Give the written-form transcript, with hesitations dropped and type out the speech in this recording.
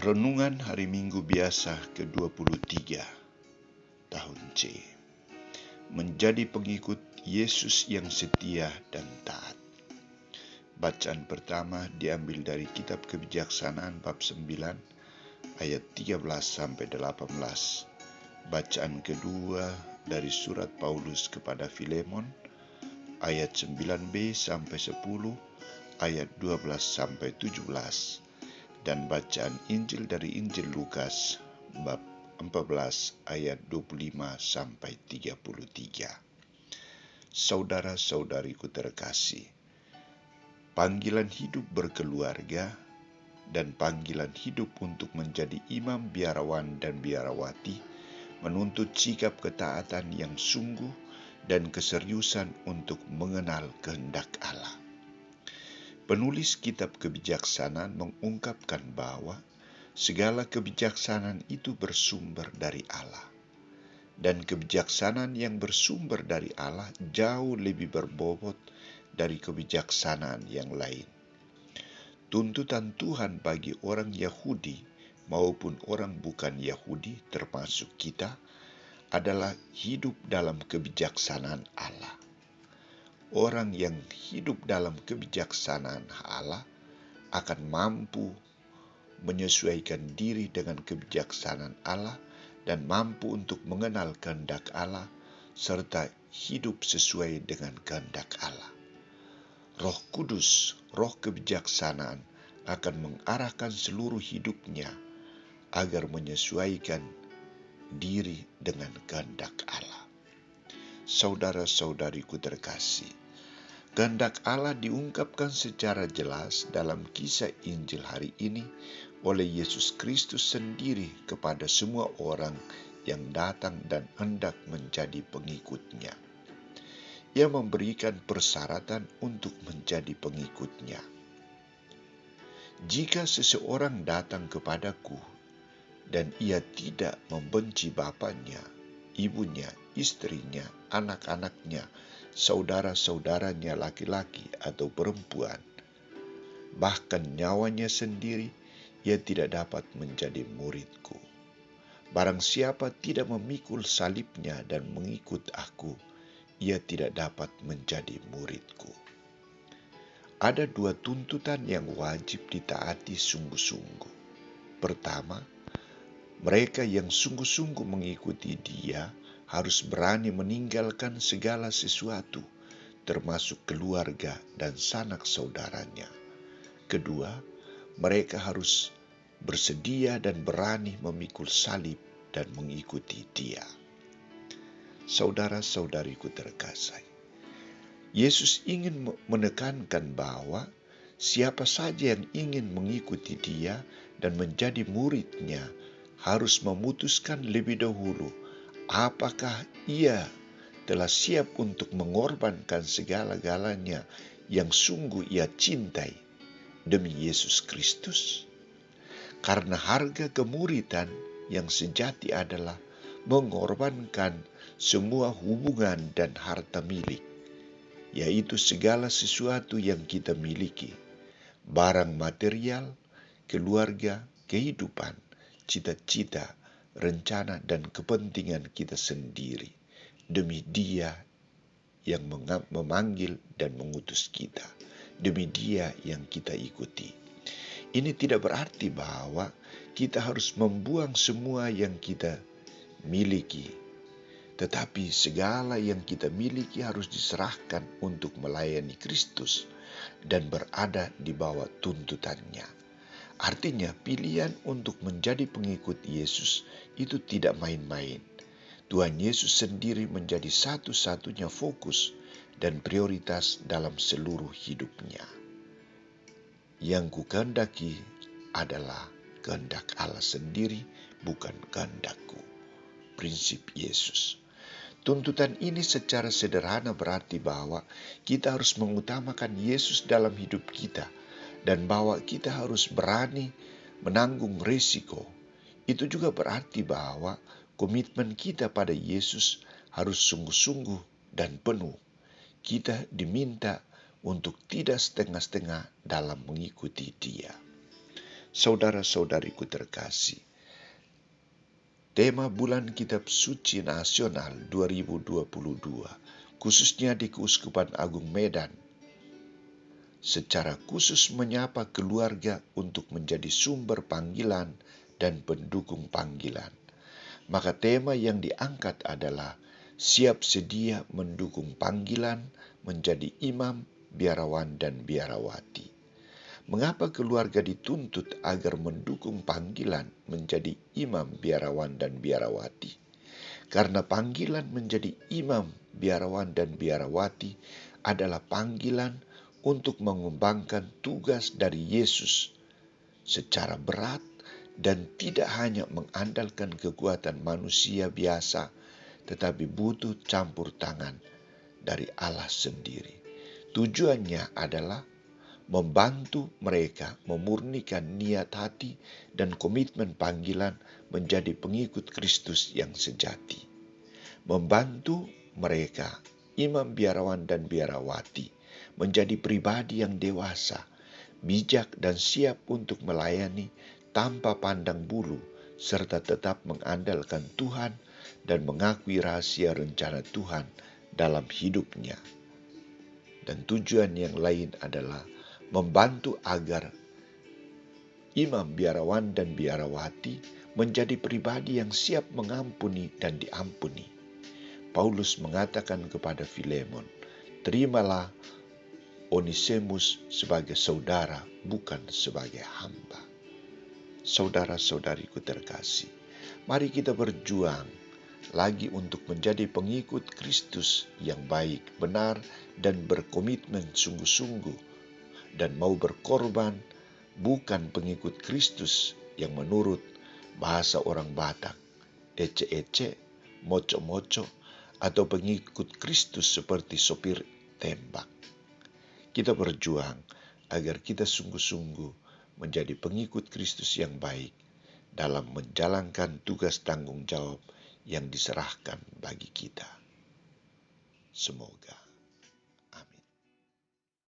Renungan Hari Minggu Biasa ke-23 tahun C. Menjadi pengikut Yesus yang setia dan taat. Bacaan pertama diambil dari kitab Kebijaksanaan bab 9 ayat 13-18. Bacaan kedua dari surat Paulus kepada Filemon ayat 9b sampai 10, ayat 12-17. Dan bacaan Injil dari Injil Lukas bab 14 ayat 25-33. Saudara-saudariku terkasih, panggilan hidup berkeluarga dan panggilan hidup untuk menjadi imam biarawan dan biarawati menuntut sikap ketaatan yang sungguh dan keseriusan untuk mengenal kehendak Allah. Penulis kitab Kebijaksanaan mengungkapkan bahwa segala kebijaksanaan itu bersumber dari Allah. Dan kebijaksanaan yang bersumber dari Allah jauh lebih berbobot dari kebijaksanaan yang lain. Tuntutan Tuhan bagi orang Yahudi maupun orang bukan Yahudi termasuk kita adalah hidup dalam kebijaksanaan Allah. Orang yang hidup dalam kebijaksanaan Allah akan mampu menyesuaikan diri dengan kebijaksanaan Allah dan mampu untuk mengenal kehendak Allah serta hidup sesuai dengan kehendak Allah. Roh Kudus, roh kebijaksanaan akan mengarahkan seluruh hidupnya agar menyesuaikan diri dengan kehendak Allah. Saudara-saudariku terkasih, kehendak Allah diungkapkan secara jelas dalam kisah Injil hari ini oleh Yesus Kristus sendiri kepada semua orang yang datang dan hendak menjadi pengikutnya. Ia memberikan persyaratan untuk menjadi pengikutnya. Jika seseorang datang kepadaku dan ia tidak membenci bapaknya, ibunya, istrinya, anak-anaknya, saudara-saudaranya laki-laki atau perempuan, bahkan nyawanya sendiri, ia tidak dapat menjadi muridku. Barang siapa tidak memikul salibnya dan mengikut aku, ia tidak dapat menjadi muridku. Ada dua tuntutan yang wajib ditaati sungguh-sungguh. Pertama, mereka yang sungguh-sungguh mengikuti Dia harus berani meninggalkan segala sesuatu, termasuk keluarga dan sanak saudaranya. Kedua, mereka harus bersedia dan berani memikul salib dan mengikuti Dia. Saudara-saudariku terkasih, Yesus ingin menekankan bahwa siapa saja yang ingin mengikuti Dia dan menjadi muridnya harus memutuskan lebih dahulu apakah ia telah siap untuk mengorbankan segala-galanya yang sungguh ia cintai demi Yesus Kristus. Karena harga kemuridan yang sejati adalah mengorbankan semua hubungan dan harta milik, yaitu segala sesuatu yang kita miliki, barang material, keluarga, kehidupan, cita-cita, rencana dan kepentingan kita sendiri demi Dia yang memanggil dan mengutus kita, demi Dia yang kita ikuti. Ini tidak berarti bahwa kita harus membuang semua yang kita miliki, tetapi segala yang kita miliki harus diserahkan untuk melayani Kristus dan berada di bawah tuntutannya. Artinya pilihan untuk menjadi pengikut Yesus itu tidak main-main. Tuhan Yesus sendiri menjadi satu-satunya fokus dan prioritas dalam seluruh hidupnya. Yang kukehendaki adalah kehendak Allah sendiri, bukan kehendakku. Prinsip Yesus. Tuntutan ini secara sederhana berarti bahwa kita harus mengutamakan Yesus dalam hidup kita dan bahwa kita harus berani menanggung risiko. Itu juga berarti bahwa komitmen kita pada Yesus harus sungguh-sungguh dan penuh. Kita diminta untuk tidak setengah-setengah dalam mengikuti Dia. Saudara-saudariku terkasih, tema Bulan Kitab Suci Nasional 2022, khususnya di Keuskupan Agung Medan, secara khusus menyapa keluarga untuk menjadi sumber panggilan dan pendukung panggilan. Maka tema yang diangkat adalah siap sedia mendukung panggilan menjadi imam, biarawan, dan biarawati. Mengapa keluarga dituntut agar mendukung panggilan menjadi imam, biarawan, dan biarawati? Karena panggilan menjadi imam, biarawan, dan biarawati adalah panggilan untuk mengembangkan tugas dari Yesus secara berat dan tidak hanya mengandalkan kekuatan manusia biasa, tetapi butuh campur tangan dari Allah sendiri. Tujuannya adalah membantu mereka memurnikan niat hati dan komitmen panggilan menjadi pengikut Kristus yang sejati. Membantu mereka, imam, biarawan, dan biarawati, menjadi pribadi yang dewasa, bijak, dan siap untuk melayani tanpa pandang bulu, serta tetap mengandalkan Tuhan dan mengakui rahasia rencana Tuhan dalam hidupnya. Dan tujuan yang lain adalah membantu agar imam, biarawan, dan biarawati menjadi pribadi yang siap mengampuni dan diampuni. Paulus mengatakan kepada Filemon, terimalah Onesimus sebagai saudara, bukan sebagai hamba. Saudara-saudariku terkasih, mari kita berjuang lagi untuk menjadi pengikut Kristus yang baik, benar, dan berkomitmen sungguh-sungguh, dan mau berkorban, bukan pengikut Kristus yang menurut bahasa orang Batak, ece-ece, moco-moco, atau pengikut Kristus seperti sopir tembak. Kita berjuang agar kita sungguh-sungguh menjadi pengikut Kristus yang baik dalam menjalankan tugas tanggung jawab yang diserahkan bagi kita. Semoga